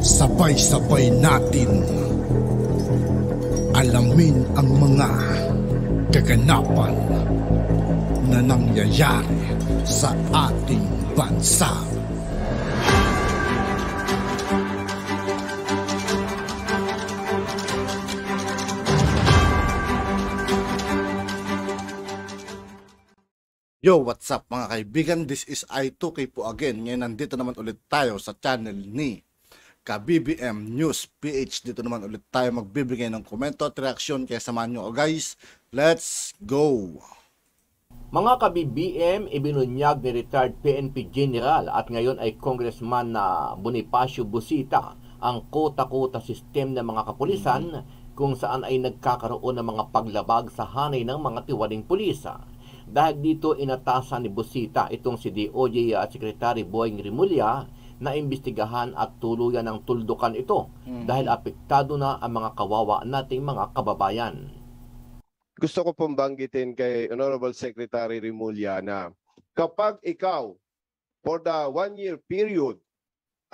Sabay-sabay natin alamin ang mga kaganapan na nangyayari sa ating bansa. Yo, what's up mga kaibigan? This is I2K po again. Ngayon nandito naman ulit tayo sa channel ni Ka-BBM News PH. Dito naman ulit tayo magbibigay ng komento at reaksyon. Kaya samahan nyo guys. Let's go! Mga ka-BBM, ibinunyag ni retired PNP General at ngayon ay Congressman na Bonifacio Busita ang kota-kota system ng mga kapulisan kung saan ay nagkakaroon ng mga paglabag sa hanay ng mga tiwaling pulisa. Dahil dito inatasan ni Busita itong si DOJ Secretary Boying Rimulya na imbestigahan at tuluyan ng tuldukan ito dahil apektado na ang mga kawawa nating mga kababayan. Gusto ko pong banggitin kay Honorable Secretary Rimulya na kapag ikaw for the 1-year period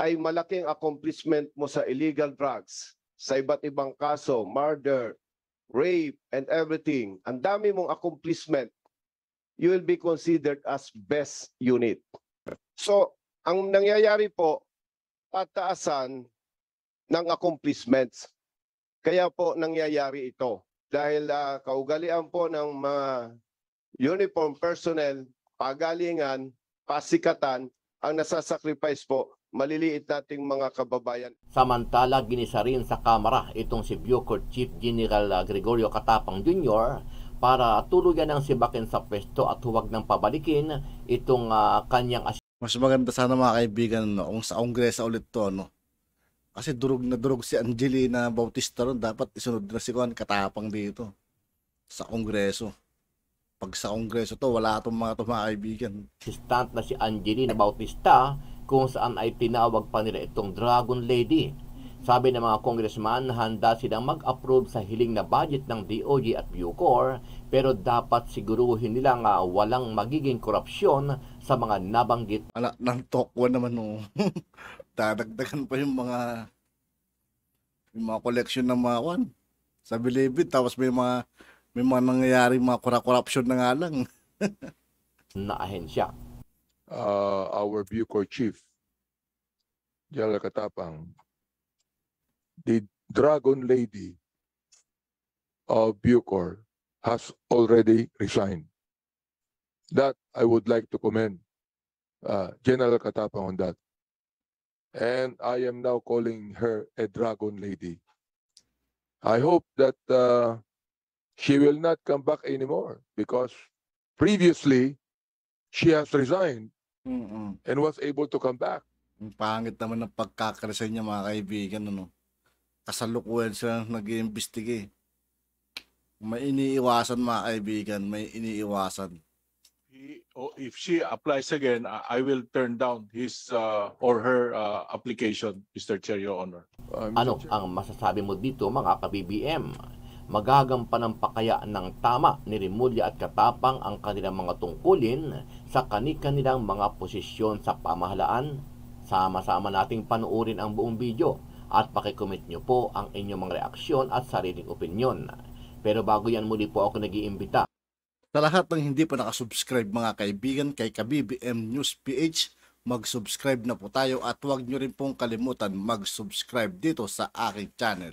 ay malaking accomplishment mo sa illegal drugs, sa iba't ibang kaso, murder, rape, and everything, ang dami mong accomplishment, you will be considered as best unit. So, ang nangyayari po, pataasan ng accomplishments. Kaya po nangyayari ito. Dahil kaugalian po ng mga uniform personnel, pagalingan, pasikatan, ang nasasacrifice po, maliliit nating mga kababayan. Samantala, ginisa rin sa Kamara itong si Bucor Chief General Gregorio Katapang Jr. para tuluyan ng sibakin sa pwesto at huwag nang pabalikin itong kanyang Mas maganda sana mga kaibigan kung sa Kongreso ulit to, no? Kasi durog na durog si Angelina Bautista ron, dapat isunod na si Juan Katapang dito sa Kongreso. Pag sa Kongreso to, wala itong mga kaibigan. assistant na si Angelina Bautista kung saan ay tinawag pa nila itong Dragon Lady. Sabi ng mga congressman, handa silang mag-approve sa hiling na budget ng DOJ at Bucor, pero dapat siguruhin nilang walang magiging korupsyon sa mga nabanggit. Ala, ng tokwa naman no. Dadagdagan pa yung mga collection ng mga kwan sa Bilibid, tapos may mga nangyayari mga korupsyon na nga lang. Na ahensya. Our Bucor Chief, General Katapang, the Dragon Lady of Bucor has already resigned. That I would like to commend General Katapang on that. And I am now calling her a Dragon Lady. I hope that she will not come back anymore because previously she has resigned and was able to come back. Ang pangit naman ng pagkakaresign niya mga kaibigan, ano? Kasalukuyan sila nag-iimbestige. May iniiwasan mga kaibigan, may iniiwasan. If she applies again, I will turn down his or her application, Mr. Chair, Your Honor. Ano ang masasabi mo dito mga ka-BBM? Magagampan pa kaya ng tama ni Rimulya at Katapang ang kanilang mga tungkulin sa kani-kanilang mga posisyon sa pamahalaan? Sama-sama nating panuorin ang buong video at pakicomment nyo po ang inyong mga reaksyon at sariling opinyon. Pero bago yan, muli po ako nag-iimbita. Sa lahat ng hindi pa nakasubscribe mga kaibigan kay Ka-BBM News PH, mag-subscribe na po tayo at huwag nyo rin pong kalimutan mag-subscribe dito sa aking channel.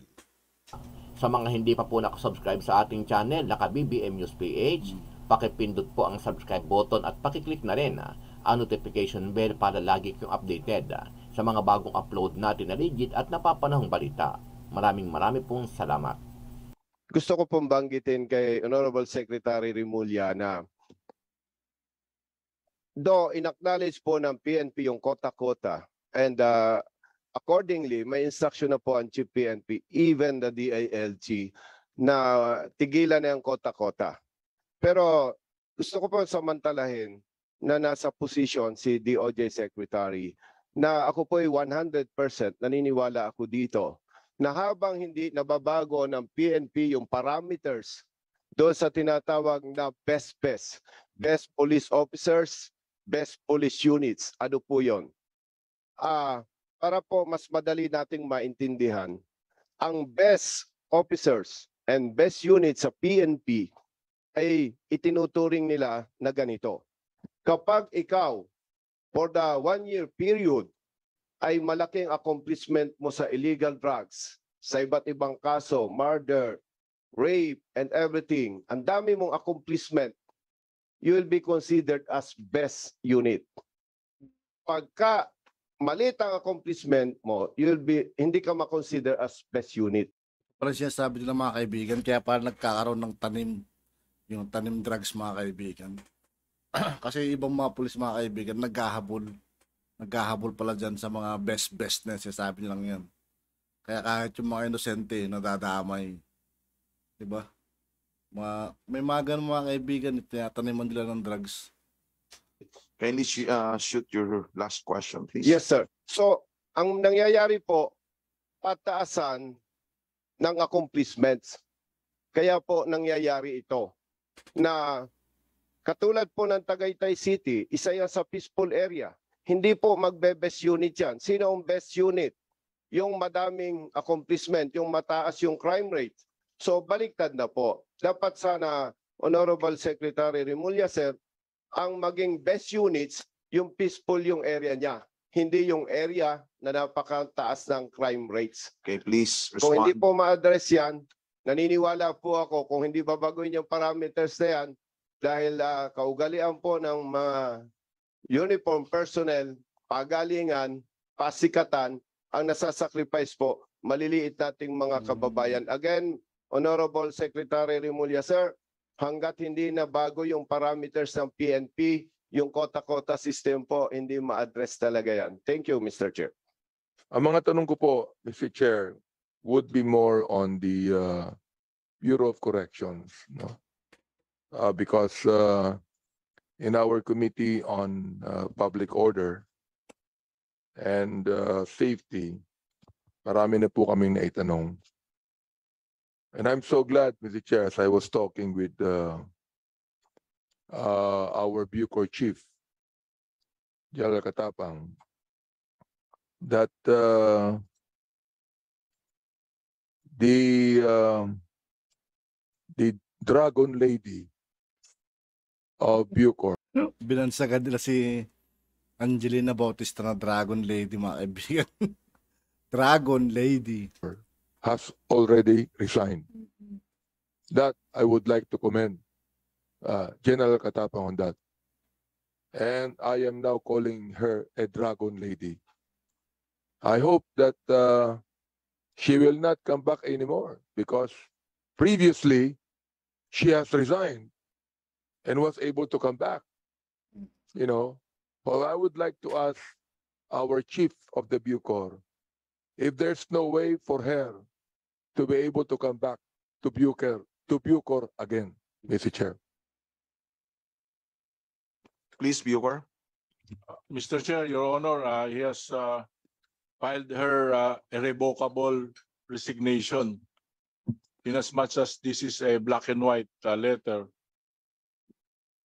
Sa mga hindi pa po nakasubscribe sa ating channel na Ka-BBM News PH, pakipindot po ang subscribe button at pakiclick na rin ang notification bell para lagi kayong updated sa mga bagong upload natin na legit at napapanahong balita. Maraming pong salamat. Gusto ko pong banggitin kay Honorable Secretary Rimulya na though in-acknowledge po ng PNP yung kota-kota and accordingly may instruction na po ang Chief PNP, even the DILG, na tigilan na yung kota-kota. Pero gusto ko po samantalahin na nasa position si DOJ Secretary na ako po ay 100% naniniwala ako dito na habang hindi nababago ng PNP yung parameters doon sa tinatawag na best police officers, best police units, ano po yun? para po mas madali nating maintindihan, ang best officers and best units sa PNP ay itinuturing nila na ganito. Kapag ikaw, for the 1-year period, ay malaking accomplishment mo sa illegal drugs, sa iba't ibang kaso, murder, rape, and everything, ang dami mong accomplishment, you will be considered as best unit. Pagka maliit ang accomplishment mo, hindi ka makonsider as best unit. Parang sinasabi nila mga kaibigan, kaya parang nagkakaroon ng tanim, yung tanim drugs mga kaibigan. Kasi ibang mga pulis mga kaibigan, naghahabol pala dyan sa mga best na sinasabi nilang yan. Kaya kahit yung mga inosente, nadadamay. Diba? May mga ganun mga kaibigan, tinataniman nila ng drugs. Kindly shoot your last question, please. Yes, sir. So, ang nangyayari po, pataasan ng accomplishments. Kaya po nangyayari ito na katulad po ng Tagaytay City, isa yan sa peaceful area. Hindi po magbe-best unit yan. Sino ang best unit? Yung madaming accomplishment, yung mataas yung crime rate. So, baliktad na po. Dapat sana, Honorable Secretary Remulla, sir, ang maging best units, yung peaceful yung area niya. Hindi yung area na napakataas ng crime rates. Okay, please Kung hindi respond. po ma-address yan, naniniwala po ako kung hindi babaguhin yung parameters na yan dahil kaugalian po ng mga uniform personnel, pagalingan, pasikatan, ang nasasacrifice po, maliliit nating mga kababayan. Again, Honorable Secretary Remulla, sir, hanggat hindi na bago yung parameters ng PNP, yung kota-kota system po, hindi ma-address talaga yan. Thank you, Mr. Chair. Ang mga tanong ko po, Mr. Chair, would be more on the Bureau of Corrections, no? Because in our Committee on Public Order and Safety, marami na po kaming naitanong. And I'm so glad, Mr. Chair, as I was talking with our Bucor Chief, General Katapang, that the Dragon Lady of Bucor Binansagan nila si Angelina Bautista na Dragon Lady mga kaibigan. Dragon Lady. has already resigned. That I would like to commend General Katapang on that. And I am now calling her a Dragon Lady. I hope that she will not come back anymore because previously she has resigned and was able to come back. You know, well, I would like to ask our chief of the Bucor if there's no way for her to be able to come back to Bucor again, Mr. Chair. Please, Bucor. Mr. Chair, Your Honor, he has filed her irrevocable resignation. In as much as this is a black and white letter,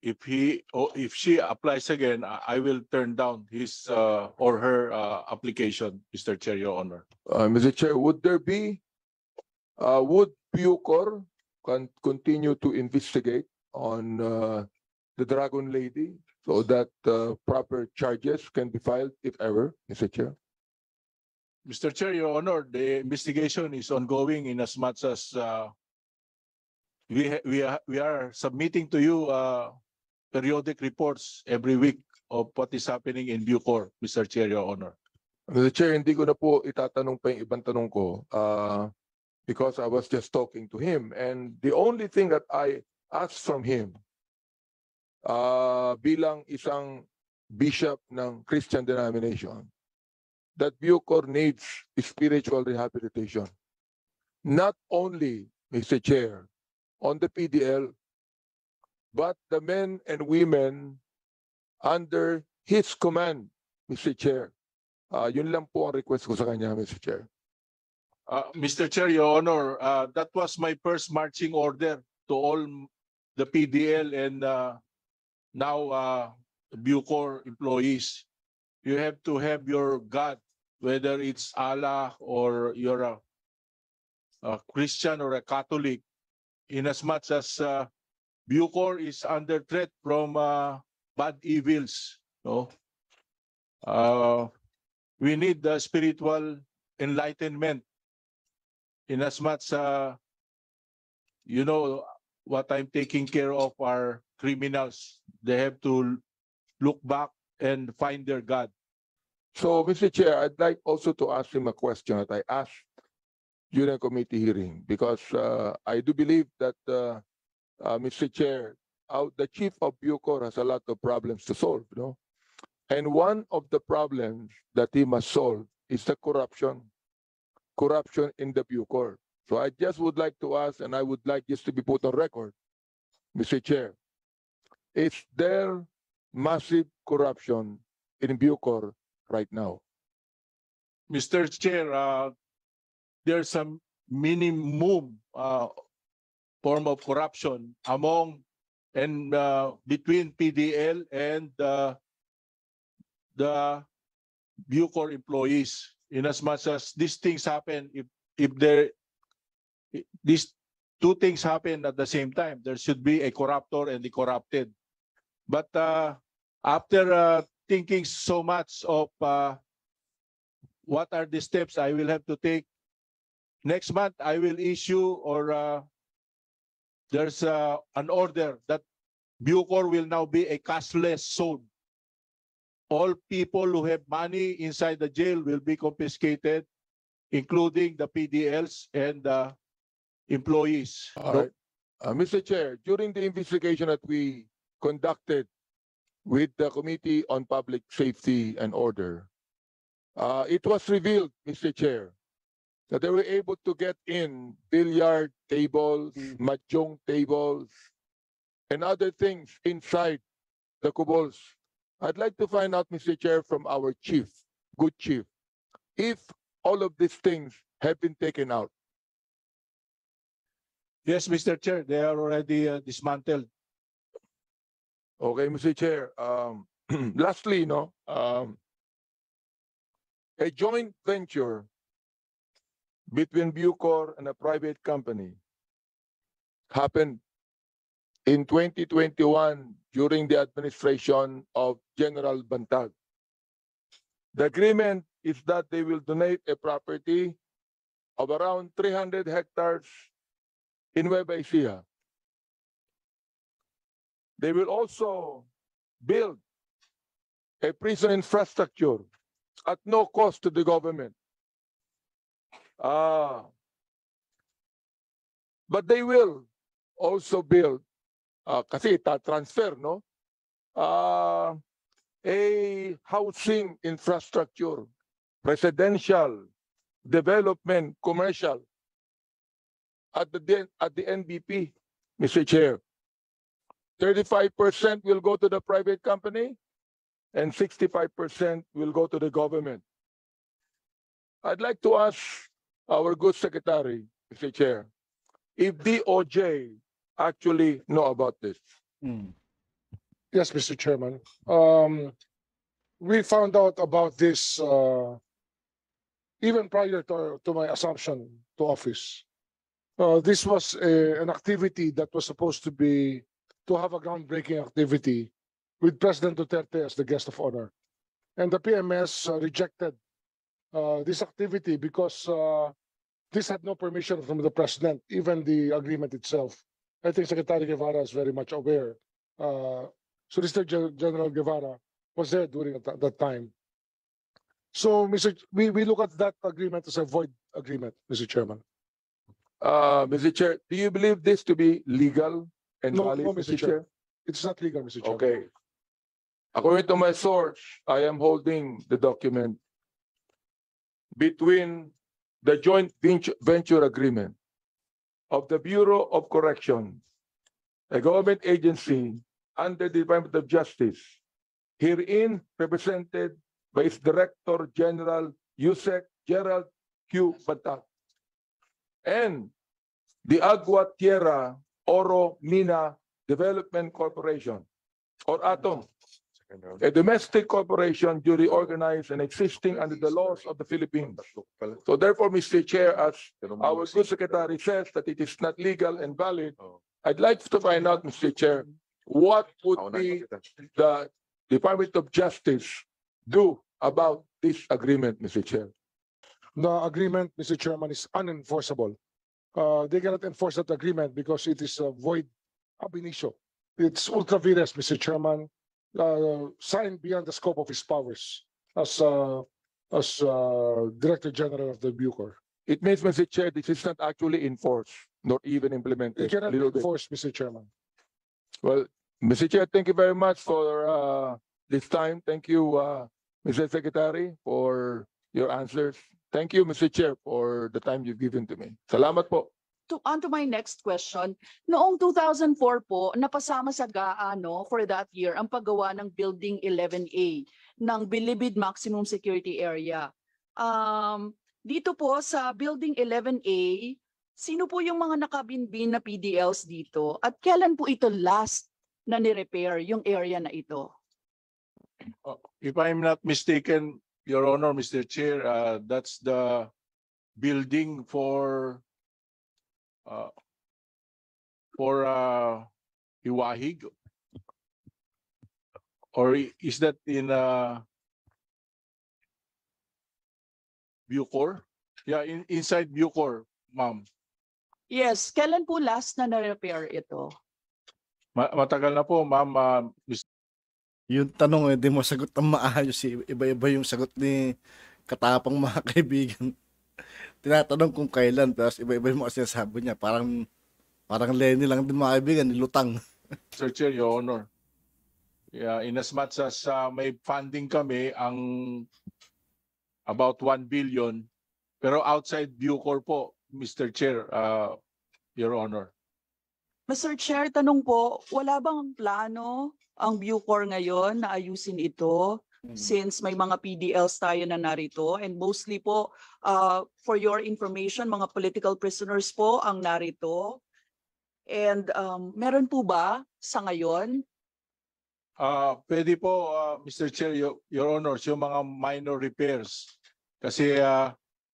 if she applies again, I will turn down his or her application, Mr. Chair, Your Honor. Mr. Chair, would Bucor continue to investigate on the Dragon Lady so that proper charges can be filed if ever, Mr. Chair? Mr. Chair, Your Honor, the investigation is ongoing in as much as we are submitting to you periodic reports every week of what is happening in Bucor, Mr. Chair, Your Honor. Mr. Chair, hindi ko na po itatanong pa yung ibang tanong ko because I was just talking to him. And the only thing that I asked from him bilang isang bishop ng Christian denomination, that Bucor needs spiritual rehabilitation. Not only, Mr. Chair, on the PDL, but the men and women under his command, Mr. Chair. Yun lang po ang request ko sa kanya, Mr. Chair. Mr. Chair, Your Honor, that was my first marching order to all the PDL and now Bucor employees. You have to have your God whether it's Allah or you're a Christian or a Catholic, in as much as Bucor is under threat from bad evils. No? We need the spiritual enlightenment in as much you know what I'm taking care of are criminals. They have to look back and find their God. So, Mr. Chair, I'd like also to ask him a question that I asked during a committee hearing, because I do believe that, Mr. Chair, the chief of Bucor has a lot of problems to solve, you know? And one of the problems that he must solve is the corruption in the Bucor. So I just would like to ask, and I would like this to be put on record, Mr. Chair, is there massive corruption in Bucor right now? Mr. Chair, there's some minimum form of corruption among and between PDL and the Bucor employees. In as much as these things happen, if these two things happen at the same time, there should be a corruptor and the corrupted. But after thinking so much of what are the steps I will have to take, next month I will issue or there's an order that Bucor will now be a cashless zone. All people who have money inside the jail will be confiscated, including the PDLs and the employees. All right. Mr. Chair, during the investigation that we conducted with the Committee on Public Safety and Order, it was revealed, Mr. Chair, that they were able to get in billiard tables, mahjong tables, and other things inside the kubos. I'd like to find out, Mr. Chair, from our chief, good chief, if all of these things have been taken out. Yes, Mr. Chair, they are already dismantled. Okay, Mr. Chair. Lastly, a joint venture between Bucor and a private company happened in 2021 during the administration of General Bantag. The agreement is that they will donate a property of around 300 hectares in Nueva Ecija. They will also build a prison infrastructure at no cost to the government. But they will also build, kasi transfer, no? A housing infrastructure, residential, development, commercial at the NBP, Mr. Chair. 35% will go to the private company and 65% will go to the government. I'd like to ask our good secretary, Mr. Chair, if DOJ actually know about this. Yes, Mr. Chairman. We found out about this even prior to my assumption to office. This was an activity that was supposed to have a groundbreaking activity with President Duterte as the guest of honor. And the PMS rejected this activity because this had no permission from the president, even the agreement itself. I think Secretary Guevara is very much aware. Solicitor General Guevara was there during that time. So, we look at that agreement as a void agreement, Mr. Chairman. Mr. Chair, do you believe this to be legal and No, valid, no, Mr. Chair? It's not legal, Mr. Chairman. Okay. According to my source, I am holding the document between the joint venture agreement of the Bureau of Corrections, a government agency under the Department of Justice, herein represented by its Director General Yusek Gerald Q. Bantag, and the Agua Tierra Oro Mina Development Corporation, or ATOM, a domestic corporation duly organized and existing under the laws of the Philippines. So therefore, Mr. Chair, as our good secretary says that it is not legal and valid, I'd like to find out, Mr. Chair, what would be the Department of Justice do about this agreement, Mr. Chair? The agreement, Mr. Chairman, is unenforceable. They cannot enforce that agreement because it is void ab initio. It's ultra vires, Mr. Chairman, signed beyond the scope of his powers as Director General of the Bucor. It means, Mr. Chair, this is not actually enforced, not even implemented. It cannot be Little bit. enforced, Mr. Chairman. Well, Mr. Chair, thank you very much for this time. Thank you, Mr. Secretary, for your answers. Thank you, Mr. Chair, for the time you've given to me. Salamat po. On to my next question. Noong 2004 po, napasama sa GAA for that year ang paggawa ng Building 11A ng Bilibid Maximum Security Area. Dito po sa Building 11A, sino po yung mga nakabinbin na PDLs dito? At kailan po ito last na ni-repair yung area na ito? If I'm not mistaken, Your Honor, Mr. Chair, that's the building for Iwahig, or is that in Bucor? Yeah, inside Bucor, ma'am. Yes, kailan po last na na-repair ito? Matagal na po, ma'am. Yung tanong, hindi mo sagot ng maayos. Iba-iba yung sagot ni Katapang, mga kaibigan. Tinatanong kung kailan, pero iba-iba yung mga sinasabi niya. Parang Lenny lang din, mga kaibigan, nilutang. Sir Chair, Your Honor. Yeah, in as much as may funding kami ang about 1 billion, pero outside Bucor po, Mr. Chair, Your Honor. Mr. Chair, tanong po, wala bang plano ang Bucor ngayon na ayusin ito? Since may mga PDLs tayo na narito, and mostly po, for your information, mga political prisoners po ang narito. And meron po ba sa ngayon? Pwede po, Mr. Chair, Your Honor, yung mga minor repairs. Kasi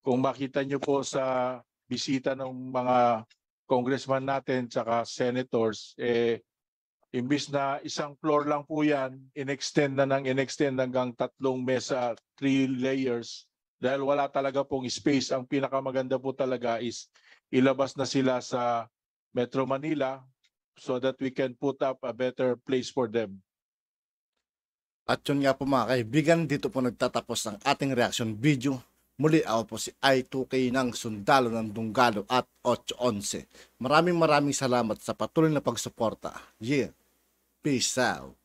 kung makita nyo po sa bisita ng mga congressman natin tsaka senators, imbis na isang floor lang po yan, in-extend hanggang 3 mesa, 3 layers. Dahil wala talaga pong space. Ang pinakamaganda po talaga is ilabas na sila sa Metro Manila so that we can put up a better place for them. At yun nga po, mga kaibigan, dito po nagtatapos ang ating reaction video. Muli, ako po si I2K ng Sundalo ng Dunggalo at 811. Maraming salamat sa patuloy na pagsuporta. Yeah. Peace out.